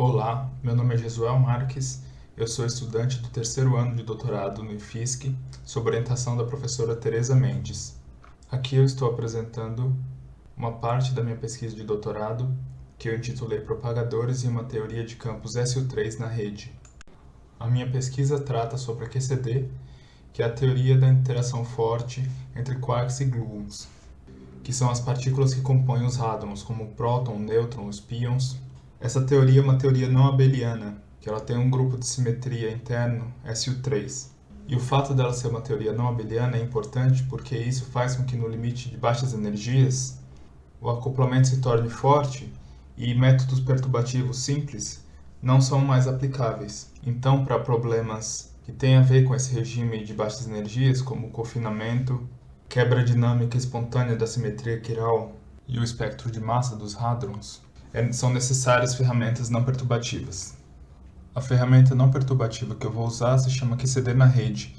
Olá, meu nome é Jesuel Marques, eu sou estudante do terceiro ano de doutorado no IFSC, sob orientação da professora Tereza Mendes. Aqui eu estou apresentando uma parte da minha pesquisa de doutorado, que eu intitulei Propagadores e uma Teoria de Campos SU3 na Rede. A minha pesquisa trata sobre a QCD, que é a teoria da interação forte entre quarks e gluons, que são as partículas que compõem os hadrons, como o próton, o nêutron, os pions. Essa teoria é uma teoria não abeliana, que ela tem um grupo de simetria interno, SU3. E o fato dela ser uma teoria não abeliana é importante porque isso faz com que no limite de baixas energias o acoplamento se torne forte e métodos perturbativos simples não são mais aplicáveis. Então, para problemas que têm a ver com esse regime de baixas energias, como confinamento, quebra dinâmica espontânea da simetria quiral e o espectro de massa dos hadrons, são necessárias ferramentas não perturbativas. A ferramenta não perturbativa que eu vou usar se chama QCD na rede,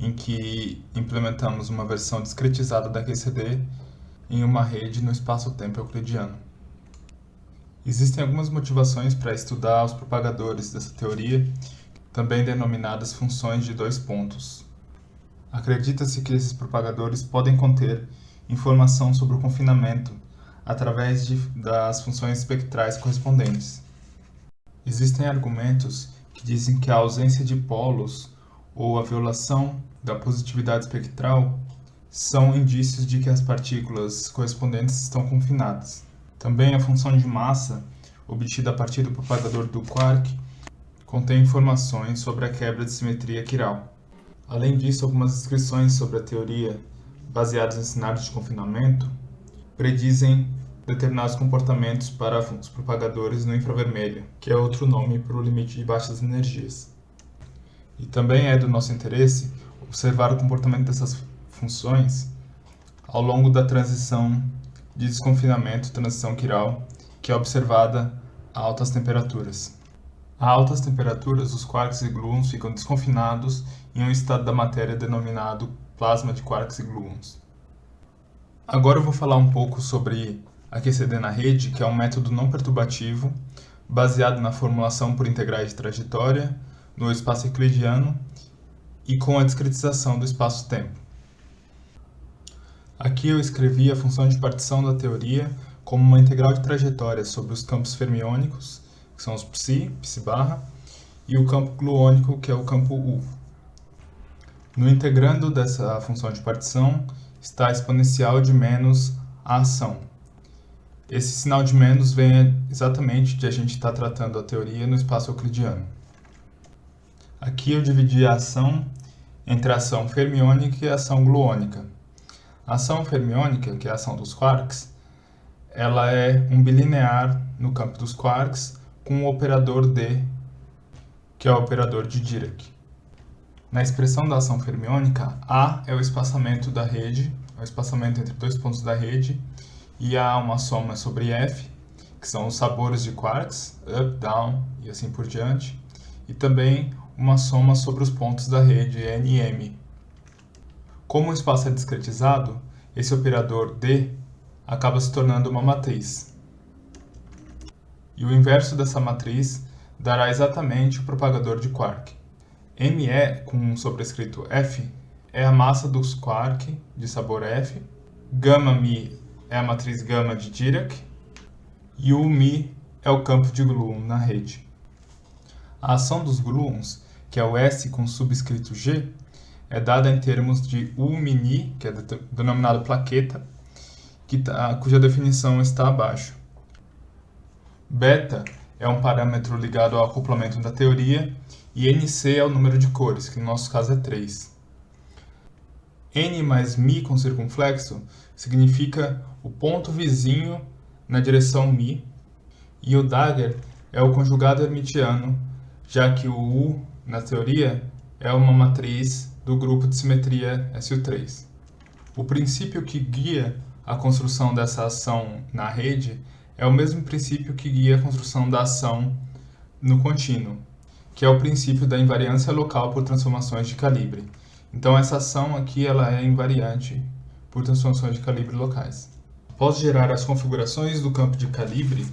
em que implementamos uma versão discretizada da QCD em uma rede no espaço-tempo euclidiano. Existem algumas motivações para estudar os propagadores dessa teoria, também denominadas funções de dois pontos. Acredita-se que esses propagadores podem conter informação sobre o confinamento através das funções espectrais correspondentes. Existem argumentos que dizem que a ausência de polos ou a violação da positividade espectral são indícios de que as partículas correspondentes estão confinadas. Também a função de massa, obtida a partir do propagador do quark, contém informações sobre a quebra de simetria quiral. Além disso, algumas descrições sobre a teoria, baseadas em cenários de confinamento, predizem determinados comportamentos para os propagadores no infravermelho, que é outro nome para o limite de baixas energias. E também é do nosso interesse observar o comportamento dessas funções ao longo da transição de desconfinamento, transição quiral, que é observada a altas temperaturas. A altas temperaturas, os quarks e gluons ficam desconfinados em um estado da matéria denominado plasma de quarks e gluons. Agora eu vou falar um pouco sobre a QCD na rede, que é um método não perturbativo, baseado na formulação por integrais de trajetória, no espaço euclidiano e com a discretização do espaço-tempo. Aqui eu escrevi a função de partição da teoria como uma integral de trajetória sobre os campos fermiônicos, que são os psi, psi-barra, e o campo gluônico, que é o campo U. No integrando dessa função de partição está a exponencial de menos a ação. Esse sinal de menos vem exatamente de a gente estar tratando a teoria no espaço euclidiano. Aqui eu dividi a ação entre a ação fermiônica e a ação gluônica. A ação fermiônica, que é a ação dos quarks, ela é um bilinear no campo dos quarks com o operador D, que é o operador de Dirac. Na expressão da ação fermiônica, A é o espaçamento da rede, é o espaçamento entre dois pontos da rede, e há uma soma sobre F, que são os sabores de quarks, up, down e assim por diante, e também uma soma sobre os pontos da rede N e M. Como o espaço é discretizado, esse operador D acaba se tornando uma matriz. E o inverso dessa matriz dará exatamente o propagador de quark. ME, com um sobrescrito F, é a massa dos quark de sabor F, γ-Mi é a matriz gama de Dirac, e o Mi é o campo de gluon na rede. A ação dos gluons, que é o S com subscrito G, é dada em termos de U-mini, que é denominado plaqueta, cuja definição está abaixo. Beta é um parâmetro ligado ao acoplamento da teoria, e NC é o número de cores, que no nosso caso é 3. N mais Mi com circunflexo significa o ponto vizinho na direção Mi, e o dagger é o conjugado hermitiano, já que o U, na teoria, é uma matriz do grupo de simetria SU3. O princípio que guia a construção dessa ação na rede é o mesmo princípio que guia a construção da ação no contínuo, que é o princípio da invariância local por transformações de calibre. Então essa ação aqui ela é invariante por transformações de calibre locais. Após gerar as configurações do campo de calibre,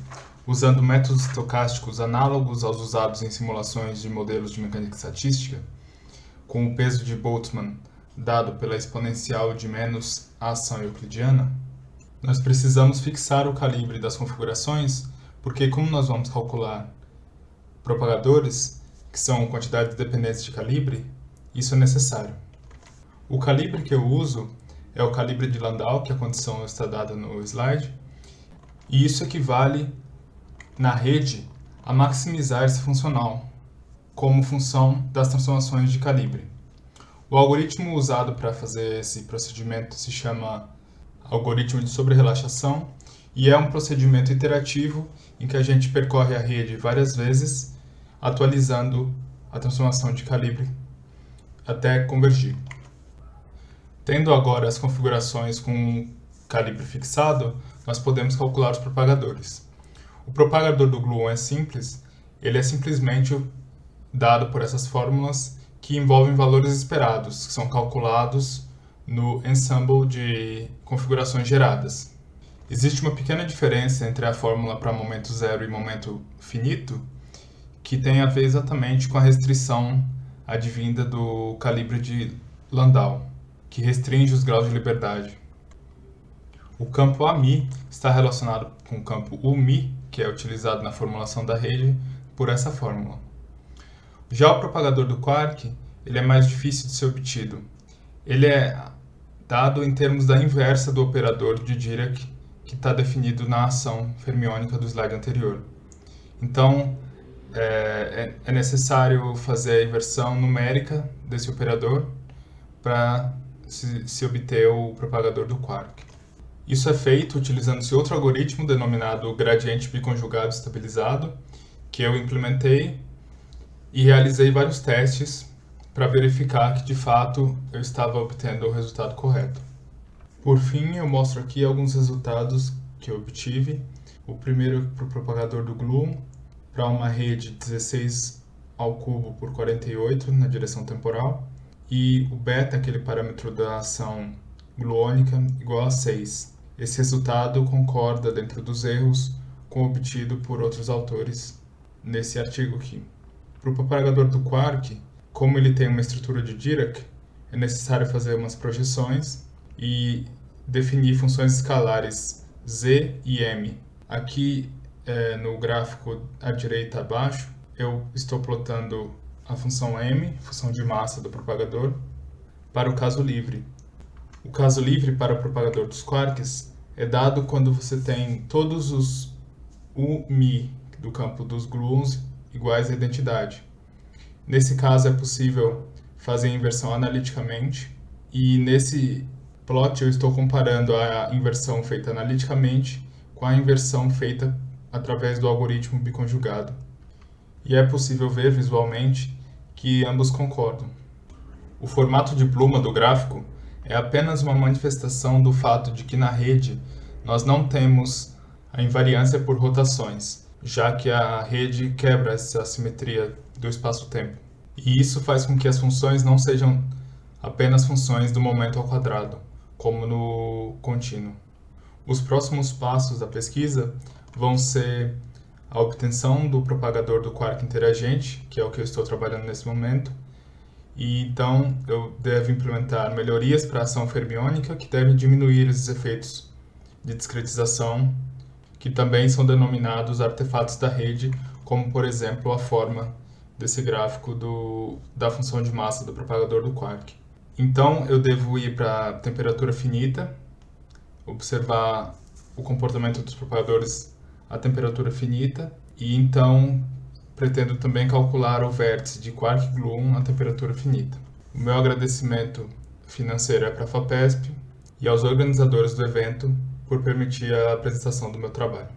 usando métodos estocásticos análogos aos usados em simulações de modelos de mecânica estatística, com o peso de Boltzmann dado pela exponencial de menos a ação euclidiana, nós precisamos fixar o calibre das configurações, porque como nós vamos calcular propagadores, que são quantidades dependentes de calibre, isso é necessário. O calibre que eu uso é o calibre de Landau, que a condição está dada no slide, e isso equivale, na rede, a maximizar esse funcional, como função das transformações de calibre. O algoritmo usado para fazer esse procedimento se chama algoritmo de sobre-relaxação e é um procedimento iterativo em que a gente percorre a rede várias vezes, atualizando a transformação de calibre até convergir. Tendo agora as configurações com calibre fixado, nós podemos calcular os propagadores. O propagador do gluon é simples, ele é simplesmente dado por essas fórmulas que envolvem valores esperados, que são calculados no ensemble de configurações geradas. Existe uma pequena diferença entre a fórmula para momento zero e momento finito, que tem a ver exatamente com a restrição advinda do calibre de Landau, que restringe os graus de liberdade. O campo AMI está relacionado com o campo UMI, que é utilizado na formulação da rede, por essa fórmula. Já o propagador do quark, ele é mais difícil de ser obtido. Ele é dado em termos da inversa do operador de Dirac, que está definido na ação fermiônica do slide anterior. Então, é necessário fazer a inversão numérica desse operador para se obter o propagador do quark. Isso é feito utilizando-se outro algoritmo denominado gradiente biconjugado estabilizado, que eu implementei e realizei vários testes para verificar que de fato eu estava obtendo o resultado correto. Por fim, eu mostro aqui alguns resultados que eu obtive. O primeiro para o propagador do gluon, para uma rede 16 ao cubo por 48 na direção temporal, e o beta, aquele parâmetro da ação gluônica, igual a 6. Esse resultado concorda dentro dos erros com o obtido por outros autores nesse artigo aqui. Para o propagador do quark, como ele tem uma estrutura de Dirac, é necessário fazer umas projeções e definir funções escalares z e m. Aqui no gráfico à direita abaixo, eu estou plotando a função m, função de massa do propagador, para o caso livre. O caso livre para o propagador dos quarks é dado quando você tem todos os UMI do campo dos gluons iguais à identidade. Nesse caso é possível fazer a inversão analiticamente, e nesse plot eu estou comparando a inversão feita analiticamente com a inversão feita através do algoritmo biconjugado. E é possível ver visualmente que ambos concordam. O formato de pluma do gráfico é apenas uma manifestação do fato de que na rede nós não temos a invariância por rotações, já que a rede quebra essa simetria do espaço-tempo. E isso faz com que as funções não sejam apenas funções do momento ao quadrado, como no contínuo. Os próximos passos da pesquisa vão ser a obtenção do propagador do quark interagente, que é o que eu estou trabalhando nesse momento, e então eu devo implementar melhorias para a ação fermiônica que devem diminuir esses efeitos de discretização, que também são denominados artefatos da rede, como por exemplo a forma desse gráfico da função de massa do propagador do quark. Então eu devo ir para a temperatura finita, observar o comportamento dos propagadores a temperatura finita, e então pretendo também calcular o vértice de quark-gluon a temperatura finita. O meu agradecimento financeiro é para a FAPESP e aos organizadores do evento por permitir a apresentação do meu trabalho.